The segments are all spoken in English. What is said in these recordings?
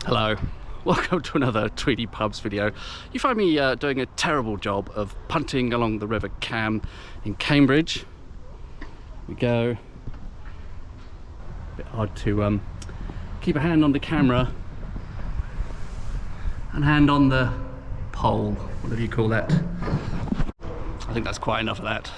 Hello, welcome to another Tweedy Pubs video. You find me doing a terrible job of punting along the River Cam in Cambridge. We go. A bit hard to keep a hand on the camera and hand on the pole, whatever you call that. I think that's quite enough of that.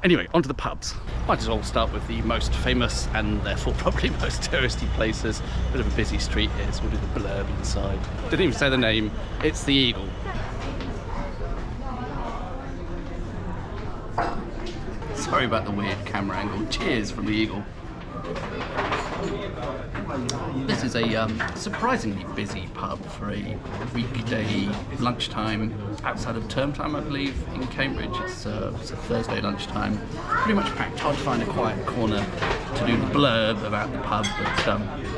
Anyway, onto the pubs. Might as well start with the most famous and therefore probably most touristy places. Bit of a busy street here, so we'll do the blurb inside. Didn't even say the name, it's the Eagle. Sorry about the weird camera angle. Cheers from the Eagle. This is a surprisingly busy pub for a weekday lunchtime outside of term time, I believe, in Cambridge. It's a Thursday lunchtime. Pretty much packed. Hard to find a quiet corner to do the blurb about the pub, but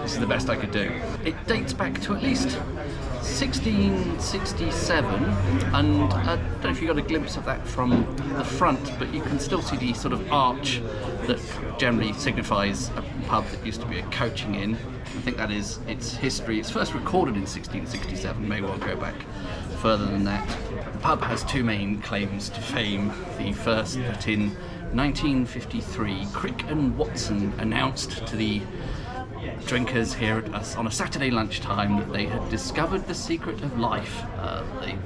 this is the best I could do. It dates back to at least 1667, and I don't know if you got a glimpse of that from the front, but you can still see the sort of arch that generally signifies a pub that used to be a coaching inn. I think that is its history. It's first recorded in 1667, may well go back further than that. The pub has two main claims to fame. The first, that in 1953, Crick and Watson announced to the drinkers here at us on a Saturday lunchtime that they had discovered the secret of life. They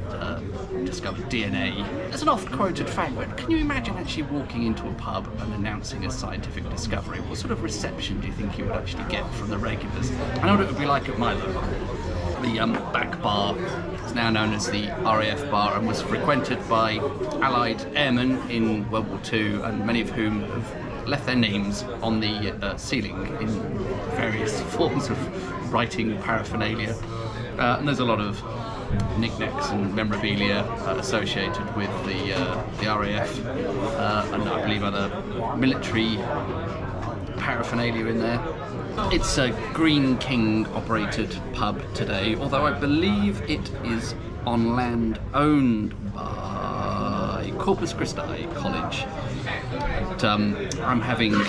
discovered DNA. It's an oft-quoted fact, but can you imagine actually walking into a pub and announcing a scientific discovery? What sort of reception do you think you would actually get from the regulars? I know what it would be like at my local. The back bar is now known as the RAF bar and was frequented by Allied airmen in World War II, and many of whom have left their names on the ceiling in various forms of writing paraphernalia. And there's a lot of knickknacks and memorabilia associated with the RAF, and I believe other military paraphernalia in there. It's a Green King operated pub today, although I believe it is on land owned by Corpus Christi College. But, I'm having the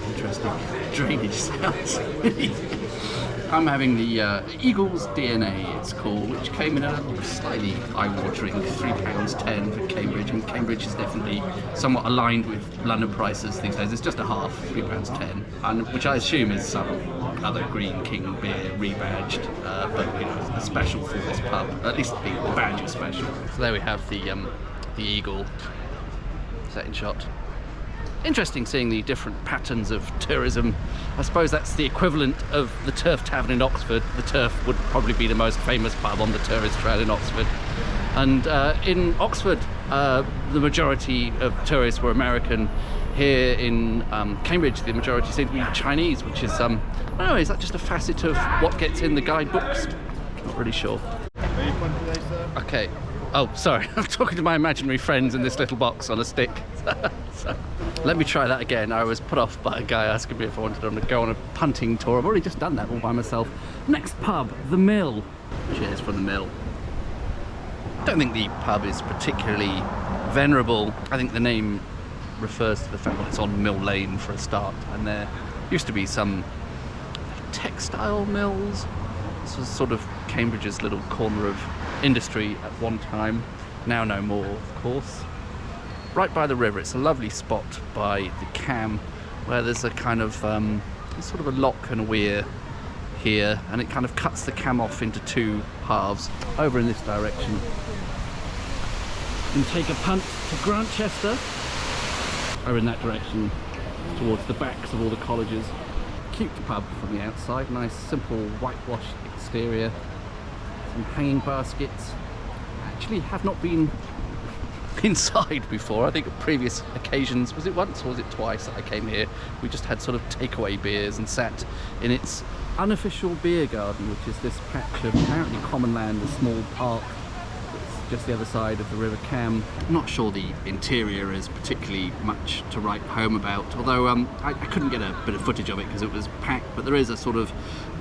interesting drainage sounds. I'm having the Eagle's DNA, it's called, which came in at a slightly eye-watering £3.10 for Cambridge, and Cambridge is definitely somewhat aligned with London prices these days. It's just a half, £3.10, and which I assume is some other Green King beer rebadged, but you know, a special for this pub. At least the badge is special. So there we have the Eagle set in shot. Interesting seeing the different patterns of tourism. I suppose that's the equivalent of the Turf Tavern in Oxford. The Turf would probably be the most famous pub on the tourist trail in Oxford. And in Oxford, the majority of tourists were American. Here in Cambridge, the majority seem to be Chinese, which is, I don't know, is that just a facet of what gets in the guidebooks? Not really sure. Are you fun today, sir? Okay. Oh, sorry, I'm talking to my imaginary friends in this little box on a stick. So, let me try that again. I was put off by a guy asking me if I wanted to go on a punting tour. I've already just done that all by myself. Next pub, The Mill. Cheers from The Mill. I don't think the pub is particularly venerable. I think the name refers to the fact that it's on Mill Lane for a start, and there used to be some textile mills. This was sort of Cambridge's little corner of industry at one time, now no more, of course. Right by the river. It's a lovely spot by the Cam, where there's a kind of sort of a lock and a weir here, and it kind of cuts the Cam off into two halves. Over in this direction, you can take a punt to Grantchester. Over in that direction, towards the backs of all the colleges. Cute pub from the outside, nice simple whitewashed exterior, some hanging baskets, actually have not been inside before. I think at previous occasions, was it once or was it twice that I came here, we just had sort of takeaway beers and sat in its unofficial beer garden, which is this patch of apparently common land, a small park that's just the other side of the River Cam. I'm not sure the interior is particularly much to write home about, although I couldn't get a bit of footage of it because it was packed, but there is a sort of,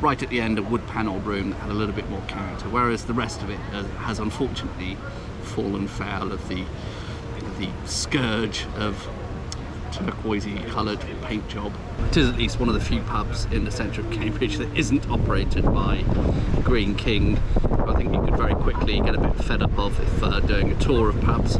right at the end, a wood panelled room that had a little bit more character, whereas the rest of it has unfortunately fallen foul of the scourge of turquoisey coloured paint job. It is at least one of the few pubs in the centre of Cambridge that isn't operated by Green King. I think you could very quickly get a bit fed up of if doing a tour of pubs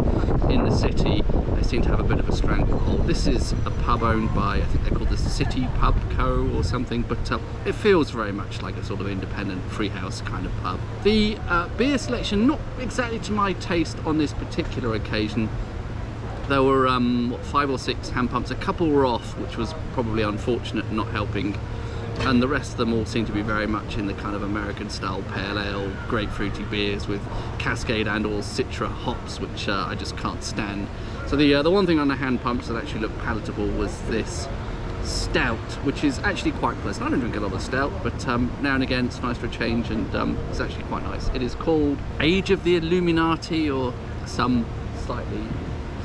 in the city. They seem to have a bit of a stranglehold. This is a pub owned by, I think they're called the City Pub Co. or something, but it feels very much like a sort of independent free house kind of pub. The beer selection, not exactly to my taste on this particular occasion. There were 5 or 6 hand pumps, a couple were off, which was probably unfortunate and not helping, and the rest of them all seem to be very much in the kind of American style pale ale, grapefruity beers with Cascade and or Citra hops, which I just can't stand. So the one thing on the hand pumps that actually looked palatable was this stout, which is actually quite pleasant. I don't drink a lot of stout, but now and again it's nice for a change, and it's actually quite nice. It is called Age of the Illuminati, or some slightly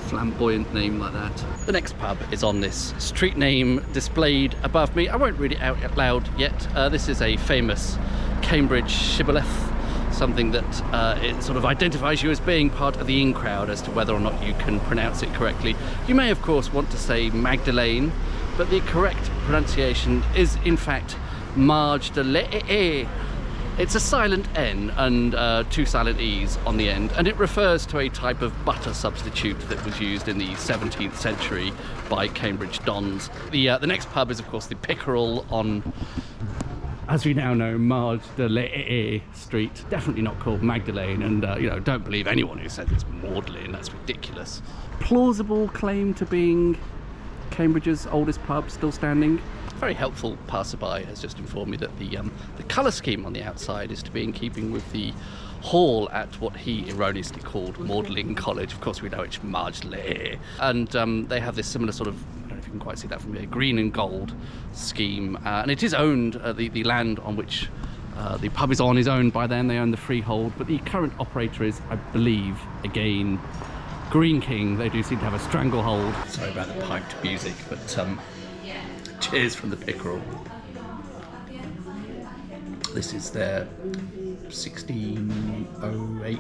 flamboyant name like that. The next pub is on this street name displayed above me. I won't read it out loud yet. This is a famous Cambridge shibboleth, something that it sort of identifies you as being part of the in crowd as to whether or not you can pronounce it correctly. You may of course want to say Magdalene, but the correct pronunciation is in fact Marge-de-le-e. It's a silent N and 2 silent E's on the end, and it refers to a type of butter substitute that was used in the 17th century by Cambridge dons. The next pub is of course the Pickerel on, as we now know, Marge-de-le Street. Definitely not called Magdalene, and you know, don't believe anyone who says it's Magdalene, that's ridiculous. Plausible claim to being Cambridge's oldest pub still standing. Very helpful passerby has just informed me that the colour scheme on the outside is to be in keeping with the hall at what he erroneously called Magdalene College. Of course we know it's Marge-de-le, and they have this similar sort of, I don't know if you can quite see that from here, green and gold scheme, and it is owned, the land on which the pub is on is owned by them. They own the freehold, but the current operator is, I believe, again, Green King. They do seem to have a stranglehold. Sorry about the piped music, but cheers from the Pickerel. This is their 1608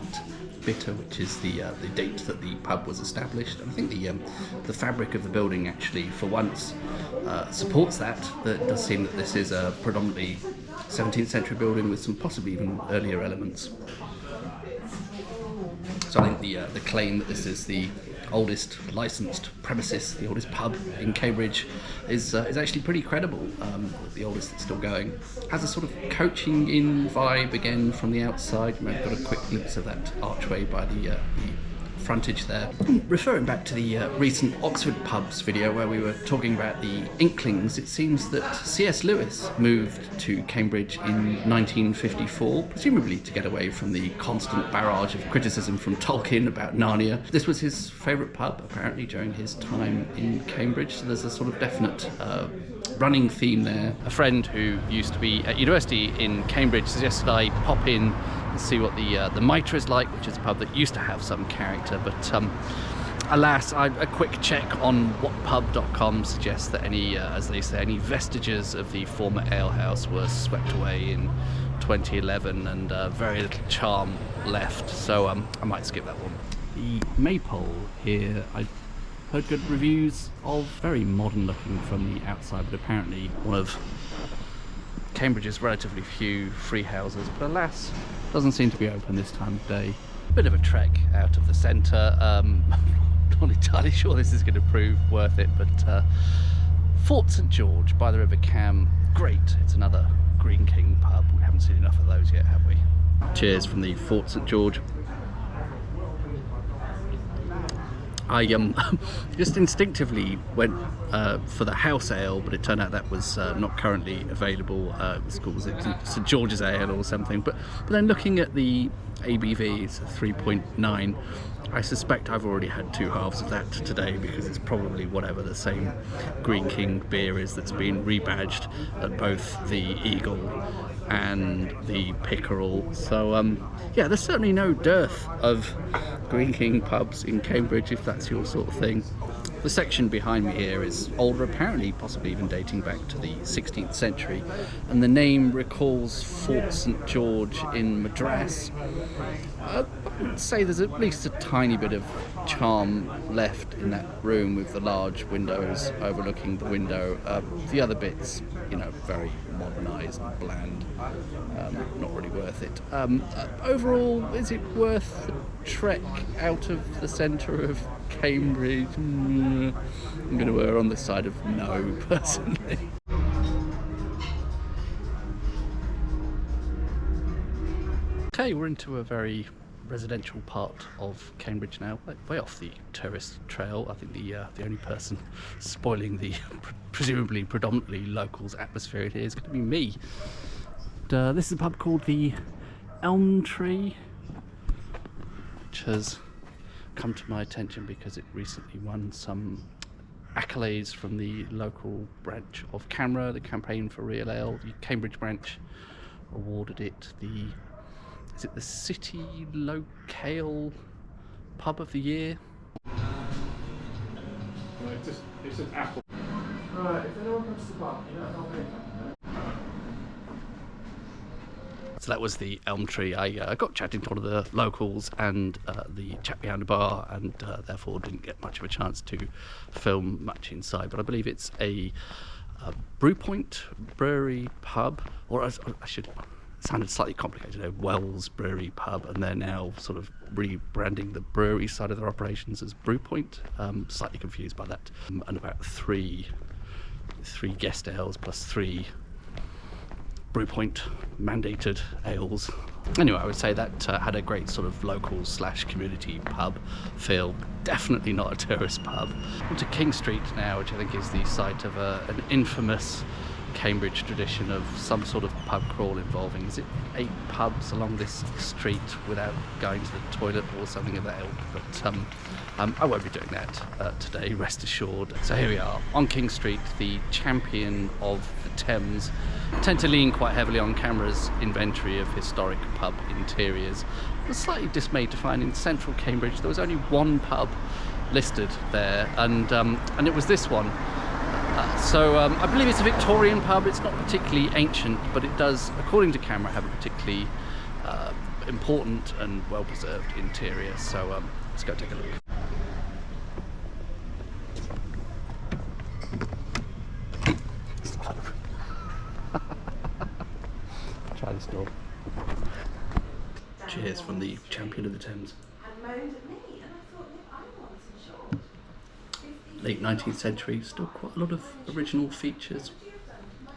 bitter, which is the date that the pub was established. And I think the fabric of the building actually, for once, supports that. It does seem that this is a predominantly 17th century building with some possibly even earlier elements. So I think the claim that this is the oldest licensed premises, the oldest pub in Cambridge, is actually pretty credible. The oldest that's still going. Has a sort of coaching in vibe again from the outside. You may have got a quick glimpse of that archway by the frontage there. Referring back to the recent Oxford pubs video where we were talking about the Inklings, it seems that C.S. Lewis moved to Cambridge in 1954, presumably to get away from the constant barrage of criticism from Tolkien about Narnia. This was his favourite pub, apparently, during his time in Cambridge, so there's a sort of definite running theme there. A friend who used to be at university in Cambridge suggested I pop in and see what the Mitre is like, which is a pub that used to have some character, but alas, a quick check on whatpub.com suggests that any, as they say, any vestiges of the former alehouse were swept away in 2011, and very little charm left, so I might skip that one. The Maypole here, I heard good reviews of. Very modern looking from the outside, but apparently one of Cambridge's relatively few free houses, but alas, doesn't seem to be open this time of day. Bit of a trek out of the centre. Not entirely sure this is going to prove worth it, but Fort St George by the River Cam, great. It's another Green King pub. We haven't seen enough of those yet, have we? Cheers from the Fort St George. I just instinctively went for the house ale, but it turned out that was not currently available. It was called St George's Ale or something. But then looking at the ABV, it's 3.9. I suspect I've already had 2 halves of that today, because it's probably whatever the same Green King beer is that's been rebadged at both the Eagle and the Pickerel. So yeah, there's certainly no dearth of Green King pubs in Cambridge, if that's your sort of thing. The section behind me here is older, apparently possibly even dating back to the 16th century, and the name recalls Fort St George in Madras. I would say there's at least a tiny bit of charm left in that room with the large windows overlooking the window. The other bits, you know, very modernised and bland, not really worth it. Overall, is it worth the trek out of the centre of Cambridge? I'm going to err on the side of no, personally. Okay, we're into a very residential part of Cambridge now, way off the tourist trail. I think the only person spoiling the presumably predominantly locals atmosphere here is going to be me. This is a pub called the Elm Tree, which has come to my attention because it recently won some accolades from the local branch of CAMRA, the Campaign for Real Ale. The Cambridge branch awarded it the, is it the City Locale Pub of the Year? It's an apple. Right, if anyone comes to the pub, you know how many. So that was the Elm Tree. I got chatting to one of the locals and the chap behind the bar, and therefore didn't get much of a chance to film much inside. But I believe it's a Brew Point Brewery pub, or I should, it sounded slightly complicated, Wells Brewery pub, and they're now sort of rebranding the brewery side of their operations as Brew Point. Slightly confused by that. And about three guest ales plus 3 Brew Point mandated ales. Anyway, I would say that had a great sort of local / community pub feel. Definitely not a tourist pub. On to King Street now, which I think is the site of an infamous Cambridge tradition of some sort of pub crawl involving, is it 8 pubs along this street without going to the toilet or something of that ilk? But I won't be doing that today, rest assured. So here we are on King Street, the champion of the Thames. I tend to lean quite heavily on CAMRA's inventory of historic pub interiors. I was slightly dismayed to find in central Cambridge there was only 1 pub listed there, and it was this one. So I believe it's a Victorian pub. It's not particularly ancient, but it does, according to CAMRA, have a particularly important and well-preserved interior. So let's go take a look. Try this door. Cheers from the champion of the Thames. Late 19th century, still quite a lot of original features.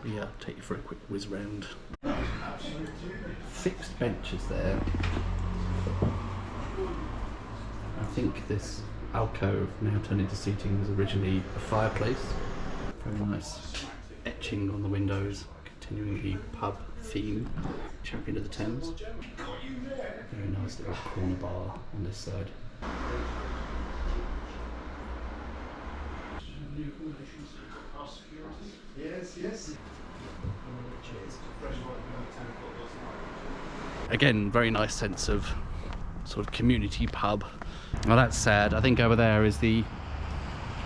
We take you for a quick whiz round. Fixed benches there. I think this alcove, now turned into seating, was originally a fireplace. Very nice etching on the windows, continuing the pub theme, champion of the Thames. Very nice little corner bar on this side. Yes. Cheers. Again, very nice sense of sort of community pub. Well, that's sad. I think over there is the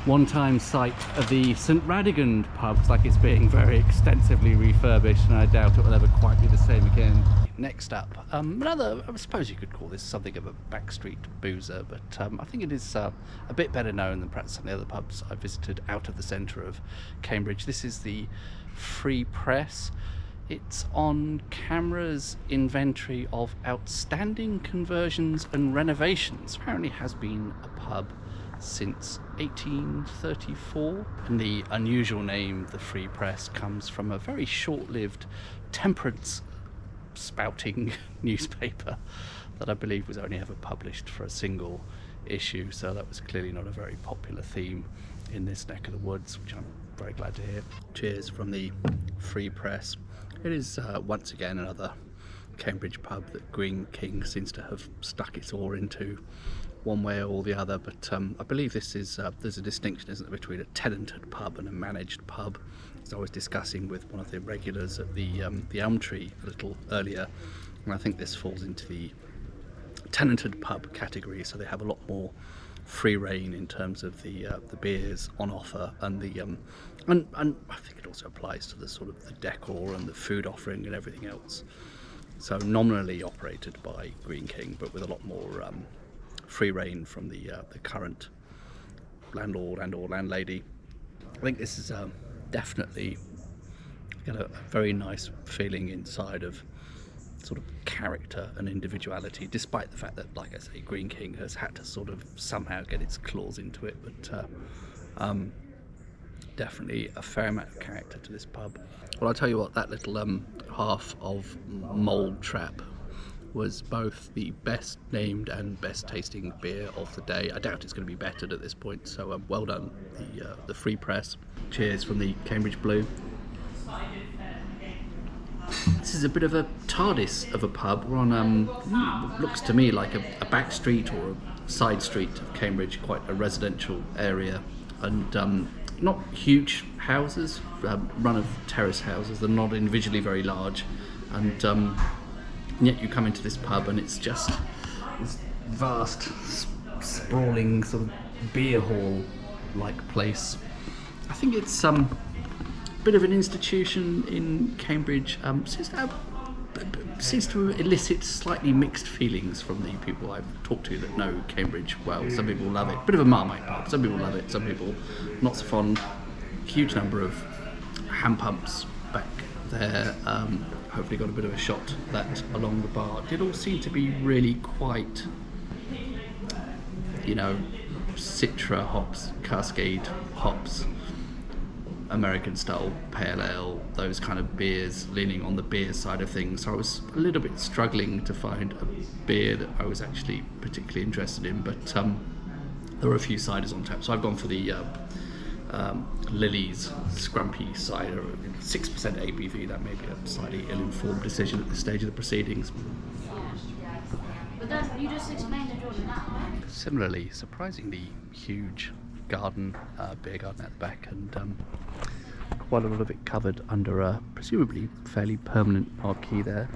one-time site of the St Radegund pub. It's like it's being very extensively refurbished, and I doubt it will ever quite be the same again. Next up, another, I suppose you could call this something of a backstreet boozer, but I think it is a bit better known than perhaps some of the other pubs I visited out of the centre of Cambridge. This is the Free Press. It's on CAMRA's inventory of outstanding conversions and renovations. Apparently has been a pub since 1834. And the unusual name, the Free Press, comes from a very short-lived temperance spouting newspaper that I believe was only ever published for a single issue, so that was clearly not a very popular theme in this neck of the woods, which I'm very glad to hear. Cheers from the Free Press. It is once again another Cambridge pub that Green King seems to have stuck its oar into one way or the other, but I believe this is there's a distinction, isn't there, between a tenanted pub and a managed pub. As I was discussing with one of the regulars at the Elm Tree a little earlier, and I think this falls into the tenanted pub category, so they have a lot more free reign in terms of the beers on offer, and the and I think it also applies to the sort of the decor and the food offering and everything else. So nominally operated by Green King, but with a lot more free reign from the current landlord and or landlady. I think this is definitely got a very nice feeling inside of sort of character and individuality, despite the fact that, like I say, Green King has had to sort of somehow get its claws into it, but definitely a fair amount of character to this pub. Well, I'll tell you what, that little half of Mould Trap was both the best named and best tasting beer of the day. I doubt it's going to be bettered at this point, so well done, the Free Press. Cheers from the Cambridge Blue. This is a bit of a TARDIS of a pub. We're on looks to me like a back street or a side street of Cambridge, quite a residential area, and not huge houses, run of terrace houses. They're not individually very large, and yet you come into this pub and it's just this vast, sprawling sort of beer hall-like place. I think it's a bit of an institution in Cambridge. Seems to elicit slightly mixed feelings from the people I've talked to that know Cambridge well. Some people love it, bit of a Marmite pub. Some people love it, some people not so fond. Huge number of hand pumps back there. Hopefully got a bit of a shot of that along the bar. It all seemed to be really quite, you know, Citra hops, Cascade hops, American style pale ale, those kind of beers, leaning on the beer side of things. So I was a little bit struggling to find a beer that I was actually particularly interested in, but there were a few ciders on tap, so I've gone for the Lily's Scrumpy cider, 6% ABV. That may be a slightly ill-informed decision at this stage of the proceedings. But then you just explained to Jordan that, right? Similarly, surprisingly huge garden, beer garden at the back, and quite a lot of it covered under a presumably fairly permanent marquee there.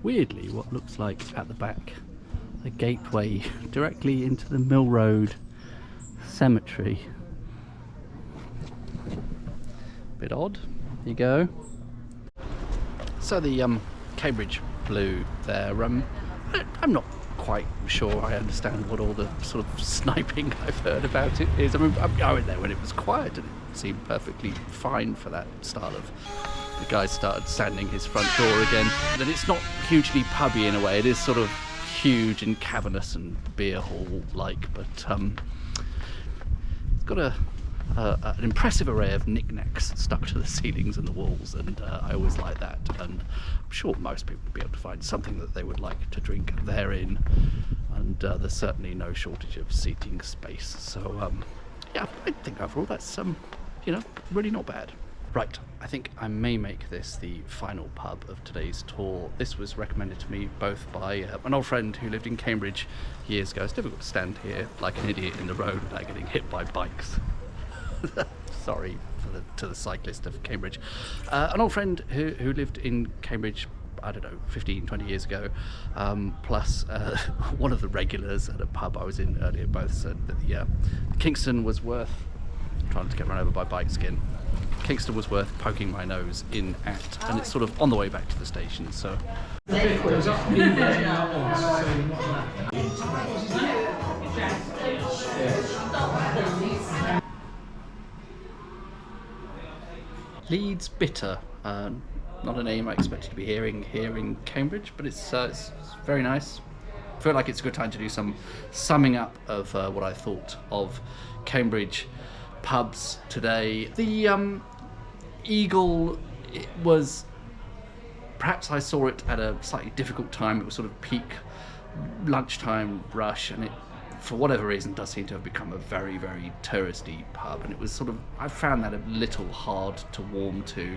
Weirdly, what looks like at the back a gateway directly into the Mill Road Cemetery. Bit odd. There you go. So the Cambridge Blue there. I'm not quite sure I understand what all the sort of sniping I've heard about it is. I mean, I went there when it was quiet and it seemed perfectly fine for that start of. The guy started sanding his front door again. And it's not hugely pubby in a way. It is sort of huge and cavernous and beer hall-like, but it's got an impressive array of knickknacks stuck to the ceilings and the walls, and I always like that, and I'm sure most people will be able to find something that they would like to drink therein, and there's certainly no shortage of seating space, so yeah, I think overall that's you know, really not bad. Right, I think I may make this the final pub of today's tour. This was recommended to me both by an old friend who lived in Cambridge years ago. It's difficult to stand here like an idiot in the road without getting hit by bikes. Sorry to the cyclist of Cambridge. An old friend who lived in Cambridge, I don't know, 15, 20 years ago, plus one of the regulars at a pub I was in earlier, both said that the Kingston was worth, trying to get run over by bikes again, Kingston was worth poking my nose in at, and it's sort of on the way back to the station, so. Leeds Bitter, not a name I expected to be hearing here in Cambridge, but it's very nice. I feel like it's a good time to do some summing up of what I thought of Cambridge pubs today. The Eagle, it was, perhaps I saw it at a slightly difficult time. It was sort of peak lunchtime rush, and it for whatever reason, does seem to have become a very, very touristy pub, and it was sort of, I found that a little hard to warm to.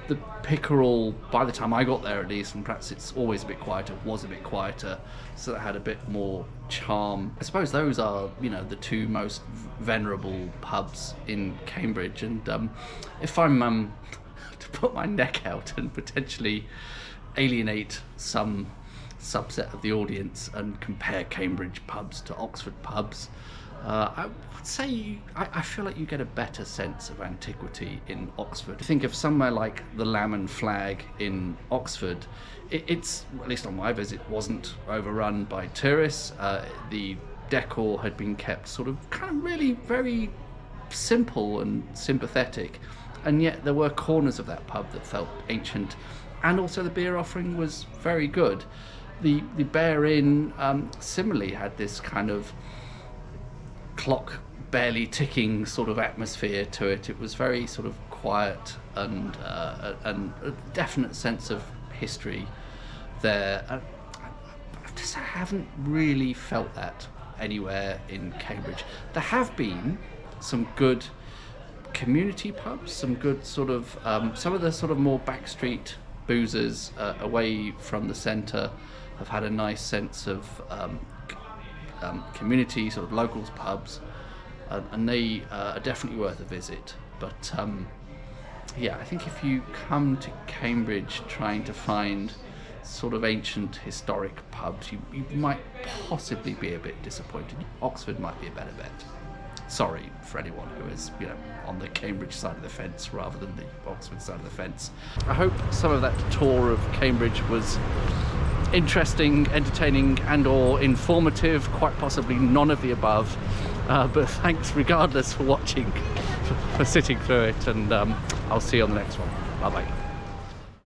The Pickerel, by the time I got there at least, and perhaps it's always a bit quieter, was a bit quieter, so that had a bit more charm. I suppose those are, you know, the two most venerable pubs in Cambridge, and if I'm to put my neck out and potentially alienate some subset of the audience and compare Cambridge pubs to Oxford pubs, I would say I feel like you get a better sense of antiquity in Oxford. Think of somewhere like the Lamb and Flag in Oxford. It's, at least on my visit, wasn't overrun by tourists. The decor had been kept sort of kind of really very simple and sympathetic, and yet there were corners of that pub that felt ancient, and also the beer offering was very good. The Bear Inn similarly had this kind of clock barely ticking sort of atmosphere to it. It was very sort of quiet and a definite sense of history there. I haven't really felt that anywhere in Cambridge. There have been some good community pubs, some good sort of some of the sort of more backstreet boozers away from the centre have had a nice sense of community, sort of locals pubs, and they are definitely worth a visit. But yeah, I think if you come to Cambridge trying to find sort of ancient historic pubs, you might possibly be a bit disappointed. Oxford might be a better bet. Sorry for anyone who is, you know, on the Cambridge side of the fence rather than the Oxford side of the fence. I hope some of that tour of Cambridge was interesting, entertaining, and or informative, quite possibly none of the above, but thanks regardless for watching, for sitting through it, and I'll see you on the next one. Bye bye.